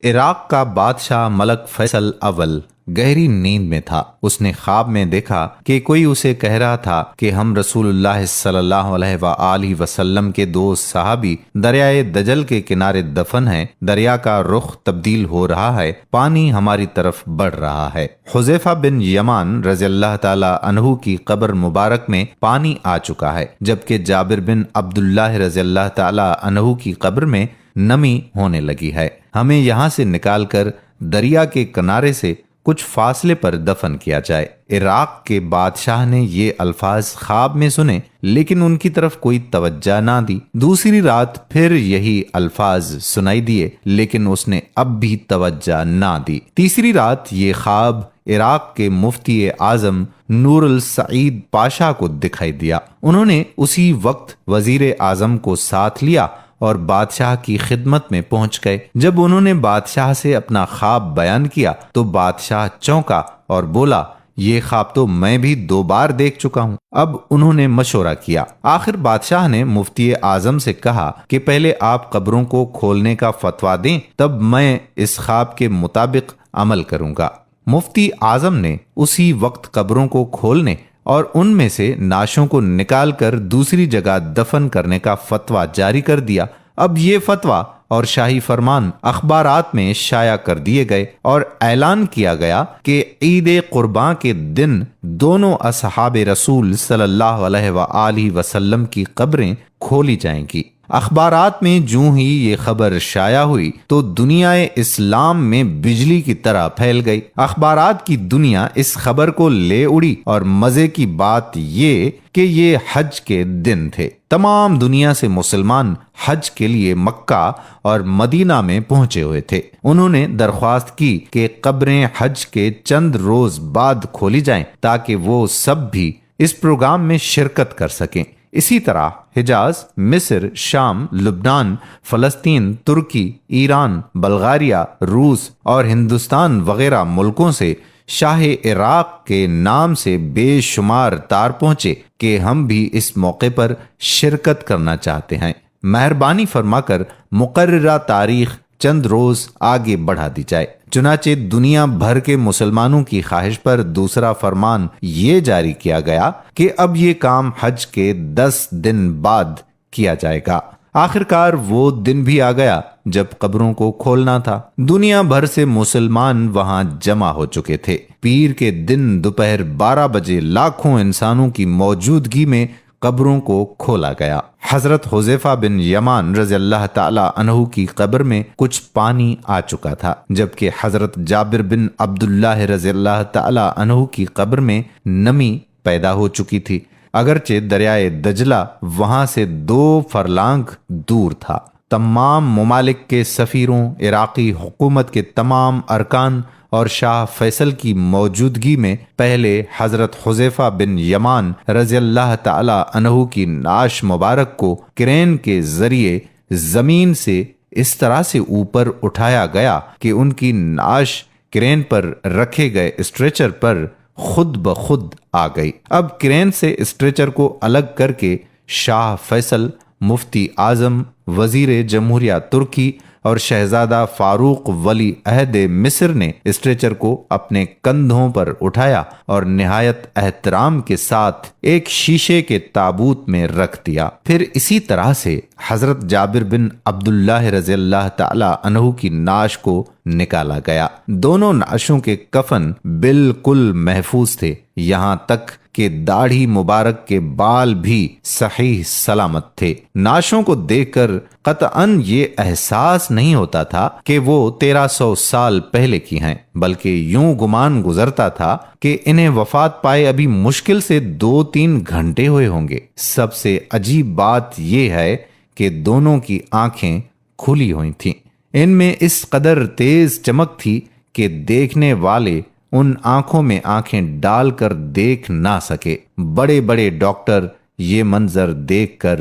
عراق کا بادشاہ ملک فیصل اول گہری نیند میں تھا۔ اس نے خواب میں دیکھا کہ کوئی اسے کہہ رہا تھا کہ ہم رسول اللہ صلی اللہ علیہ وآلہ وسلم کے دو صحابی دریائے دجل کے کنارے دفن ہیں۔ دریا کا رخ تبدیل ہو رہا ہے، پانی ہماری طرف بڑھ رہا ہے۔ حذیفہ بن یمان رضی اللہ تعالی عنہ کی قبر مبارک میں پانی آ چکا ہے، جبکہ جابر بن عبداللہ رضی اللہ تعالی عنہ کی قبر میں نمی ہونے لگی ہے۔ ہمیں یہاں سے نکال کر دریا کے کنارے سے کچھ فاصلے پر دفن کیا جائے۔ عراق کے بادشاہ نے یہ الفاظ خواب میں سنے، لیکن ان کی طرف کوئی توجہ نہ دی۔ دوسری رات پھر یہی الفاظ سنائی دیے، لیکن اس نے اب بھی توجہ نہ دی۔ تیسری رات یہ خواب عراق کے مفتی اعظم نور السعید پاشا کو دکھائی دیا۔ انہوں نے اسی وقت وزیر اعظم کو ساتھ لیا اور بادشاہ کی خدمت میں پہنچ گئے۔ جب انہوں نے بادشاہ سے اپنا خواب بیان کیا تو بادشاہ چونکا اور بولا، یہ خواب تو میں بھی 2 بار دیکھ چکا ہوں۔ اب انہوں نے مشورہ کیا۔ آخر بادشاہ نے مفتی اعظم سے کہا کہ پہلے آپ قبروں کو کھولنے کا فتویٰ دیں، تب میں اس خواب کے مطابق عمل کروں گا۔ مفتی اعظم نے اسی وقت قبروں کو کھولنے اور ان میں سے نعشوں کو نکال کر دوسری جگہ دفن کرنے کا فتویٰ جاری کر دیا۔ اب یہ فتویٰ اور شاہی فرمان اخبارات میں شائع کر دیے گئے اور اعلان کیا گیا کہ عید قرباں کے دن دونوں اصحاب رسول صلی اللہ علیہ وآلہ وسلم کی قبریں کھولی جائیں گی۔ اخبارات میں جوں ہی یہ خبر شائع ہوئی تو دنیا اسلام میں بجلی کی طرح پھیل گئی۔ اخبارات کی دنیا اس خبر کو لے اڑی، اور مزے کی بات یہ کہ یہ حج کے دن تھے۔ تمام دنیا سے مسلمان حج کے لیے مکہ اور مدینہ میں پہنچے ہوئے تھے۔ انہوں نے درخواست کی کہ قبریں حج کے چند روز بعد کھولی جائیں تاکہ وہ سب بھی اس پروگرام میں شرکت کر سکیں۔ اسی طرح حجاز، مصر، شام، لبنان، فلسطین، ترکی، ایران، بلغاریہ، روس اور ہندوستان وغیرہ ملکوں سے شاہ عراق کے نام سے بے شمار تار پہنچے کہ ہم بھی اس موقع پر شرکت کرنا چاہتے ہیں۔ مہربانی فرما کر مقررہ تاریخ چند روز آگے بڑھا دی جائے۔ چنانچہ دنیا بھر کے مسلمانوں کی خواہش پر دوسرا فرمان یہ جاری کیا گیا کہ اب یہ کام حج کے 10 دن بعد کیا جائے گا۔ آخرکار وہ دن بھی آ گیا جب قبروں کو کھولنا تھا۔ دنیا بھر سے مسلمان وہاں جمع ہو چکے تھے۔ پیر کے دن دوپہر 12 بجے لاکھوں انسانوں کی موجودگی میں قبروں کو کھولا گیا۔ حضرت حذیفہ بن یمان رضی اللہ تعالی عنہ کی قبر میں کچھ پانی آ چکا تھا، جبکہ حضرت جابر بن عبداللہ رضی اللہ تعالی عنہ کی قبر میں نمی پیدا ہو چکی تھی، اگرچہ دریائے دجلہ وہاں سے 2 فرلانگ دور تھا۔ تمام ممالک کے سفیروں، عراقی حکومت کے تمام ارکان اور شاہ فیصل کی موجودگی میں پہلے حضرت حذیفہ بن یمان رضی اللہ تعالی عنہ کی نعش مبارک کو کرین کے ذریعے زمین سے اس طرح سے اوپر اٹھایا گیا کہ ان کی نعش کرین پر رکھے گئے اسٹریچر پر خود بخود آ گئی۔ اب کرین سے اسٹریچر کو الگ کر کے شاہ فیصل، مفتی اعظم، وزیر جمہوریہ ترکی اور شہزادہ فاروق ولی عہد مصر نے اسٹریچر کو اپنے کندھوں پر اٹھایا اور نہایت احترام کے ساتھ ایک شیشے کے تابوت میں رکھ دیا۔ پھر اسی طرح سے حضرت جابر بن عبداللہ رضی اللہ تعالی عنہ کی نعش کو نکالا گیا۔ دونوں نعشوں کے کفن بالکل محفوظ تھے، یہاں تک کہ داڑھی مبارک کے بال بھی صحیح سلامت تھے۔ نعشوں کو دیکھ کر قطعاً یہ احساس نہیں ہوتا تھا کہ وہ 1300 سال پہلے کی ہیں، بلکہ یوں گمان گزرتا تھا کہ انہیں وفات پائے ابھی مشکل سے 2-3 گھنٹے ہوئے ہوں گے۔ سب سے عجیب بات یہ ہے کہ دونوں کی آنکھیں کھلی ہوئی تھیں۔ ان میں اس قدر تیز چمک تھی کہ دیکھنے والے ان آنکھوں میں آنکھیں ڈال کر دیکھ نہ سکے۔ بڑے بڑے ڈاکٹر یہ منظر دیکھ کر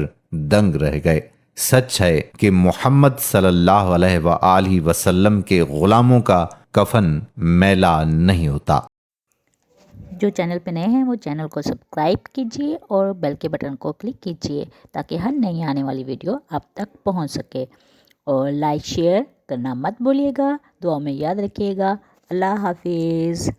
دنگ رہ گئے۔ سچ ہے کہ محمد صلی اللہ علیہ وآلہ وسلم کے غلاموں کا کفن میلا نہیں ہوتا۔ جو چینل پہ نئے ہیں وہ چینل کو سبسکرائب کیجیے اور بیل کے بٹن کو کلک کیجیے تاکہ ہر نئی آنے والی ویڈیو آپ تک پہنچ سکے، اور لائک شیئر کرنا مت بھولیے گا. دعا میں یاد رکھیے گا. اللہ حافظ.